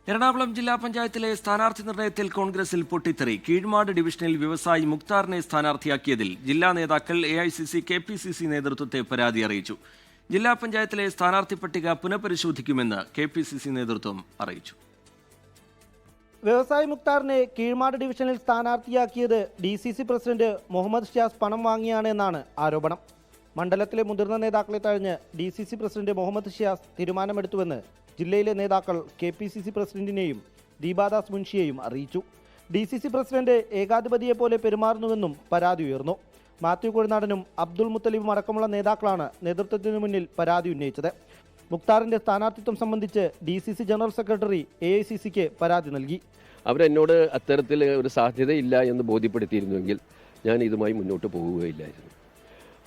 എറണാകുളം ജില്ലാ പഞ്ചായത്തിലെ സ്ഥാനാർത്ഥി നിർണയത്തിൽ കോൺഗ്രസിൽ പൊട്ടിത്തെറി. കീഴ്മാട് ഡിവിഷനിൽ വ്യവസായി മുക്താറിനെ സ്ഥാനാർത്ഥിയാക്കിയതിൽ ജില്ലാ നേതാക്കൾ AICC KPCC നേതൃത്വത്തെ പരാതി അറിയിച്ചു. ജില്ലാ പഞ്ചായത്തിലെ സ്ഥാനാർത്ഥി പട്ടിക പുനഃപരിശോധിക്കുമെന്ന് KPCC നേതൃത്വം അറിയിച്ചു. വ്യവസായി മുക്താറിനെ കീഴ്മാട് ഡിവിഷനിൽ സ്ഥാനാർത്ഥിയാക്കിയത് DCC പ്രസിഡന്റ് മുഹമ്മദ് ഷിയാസ് പണം വാങ്ങിയാണ് എന്നാണ് ആരോപണം. മണ്ഡലത്തിലെ മുതിർന്ന നേതാക്കളെ തഴഞ്ഞ് DCC പ്രസിഡന്റ് മുഹമ്മദ് ഷിയാസ് തീരുമാനമെടുത്തുവെന്ന് ജില്ലയിലെ നേതാക്കൾ KPCC പ്രസിഡന്റിനെയും ദീപാദാസ് മുൻഷിയെയും അറിയിച്ചു. DCC പ്രസിഡന്റ് ഏകാധിപതിയെ പോലെ പെരുമാറുന്നുവെന്നും പരാതി ഉയർന്നു. മാത്യു കുഴനാടനും അബ്ദുൾ മുത്തലിബും അടക്കമുള്ള നേതാക്കളാണ് നേതൃത്വത്തിന് മുന്നിൽ പരാതി ഉന്നയിച്ചത്. മുക്താറിന്റെ സ്ഥാനാർത്ഥിത്വം സംബന്ധിച്ച് DCC ജനറൽ സെക്രട്ടറി AICCക്ക് പരാതി നൽകി. അവരെന്നോട് അത്തരത്തിൽ ഒരു സാധ്യതയില്ല എന്ന് ബോധ്യപ്പെടുത്തിയിരുന്നുവെങ്കിൽ ഞാൻ ഇതുമായി മുന്നോട്ട് പോവുകയില്ലായിരുന്നു.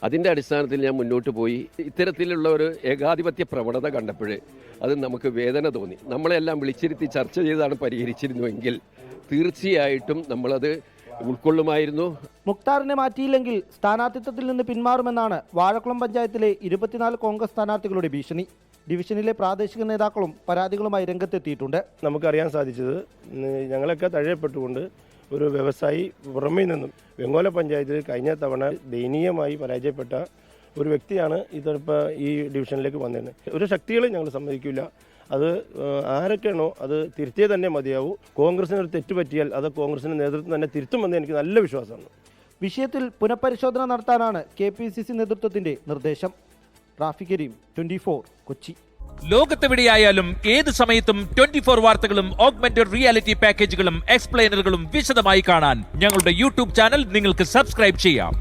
അതിൻ്റെ അടിസ്ഥാനത്തിൽ ഞാൻ മുന്നോട്ട് പോയി. ഇത്തരത്തിലുള്ള ഒരു ഏകാധിപത്യ പ്രവണത കണ്ടപ്പോഴേ അത് നമുക്ക് വേദന തോന്നി. നമ്മളെല്ലാം വിളിച്ചിരുത്തി ചർച്ച ചെയ്താണ് പരിഹരിച്ചിരുന്നുവെങ്കിൽ തീർച്ചയായിട്ടും നമ്മളത് ഉൾക്കൊള്ളുമായിരുന്നു. മുക്താറിനെ മാറ്റിയില്ലെങ്കിൽ സ്ഥാനാർത്ഥിത്വത്തിൽ നിന്ന് പിന്മാറുമെന്നാണ് വാഴക്കുളം പഞ്ചായത്തിലെ 24 കോൺഗ്രസ് സ്ഥാനാർത്ഥികളുടെ ഭീഷണി. ഡിവിഷനിലെ പ്രാദേശിക നേതാക്കളും പരാതികളുമായി രംഗത്തെത്തിയിട്ടുണ്ട്. നമുക്കറിയാൻ സാധിച്ചത് ഞങ്ങളൊക്കെ തഴയപ്പെട്ടുകൊണ്ട് ഒരു വ്യവസായി പുറമേ നിന്നും വെങ്ങോല പഞ്ചായത്തിൽ കഴിഞ്ഞ തവണ ദയനീയമായി പരാജയപ്പെട്ട ഒരു വ്യക്തിയാണ് ഇതിപ്പോൾ ഈ ഡിവിഷനിലേക്ക് വന്നിരുന്നത്. ഒരു ശക്തികളെ ഞങ്ങൾ സമ്മതിക്കില്ല. അത് ആരൊക്കെയാണോ അത് തിരുത്തിയേ തന്നെ മതിയാവൂ. കോൺഗ്രസിന് ഒരു തെറ്റ് പറ്റിയാൽ അത് കോൺഗ്രസിൻ്റെ നേതൃത്വം തന്നെ തിരുത്തുമെന്ന് എനിക്ക് നല്ല വിശ്വാസമാണ്. വിഷയത്തിൽ പുനഃപരിശോധന നടത്താനാണ് KPCC നേതൃത്വത്തിന്റെ നിർദ്ദേശം. റാഫി കരീം, 24 കൊച്ചി. ലോകത്തെവിടെയായാലും ഏത് സമയത്തും 24 വാർത്തകളും ഓഗ്മെന്റഡ് റിയാലിറ്റി പാക്കേജുകളും എക്സ്പ്ലെയിനറുകളും വിശദമായി കാണാൻ ഞങ്ങളുടെ YouTube ചാനൽ നിങ്ങൾക്ക് സബ്സ്ക്രൈബ് ചെയ്യാം.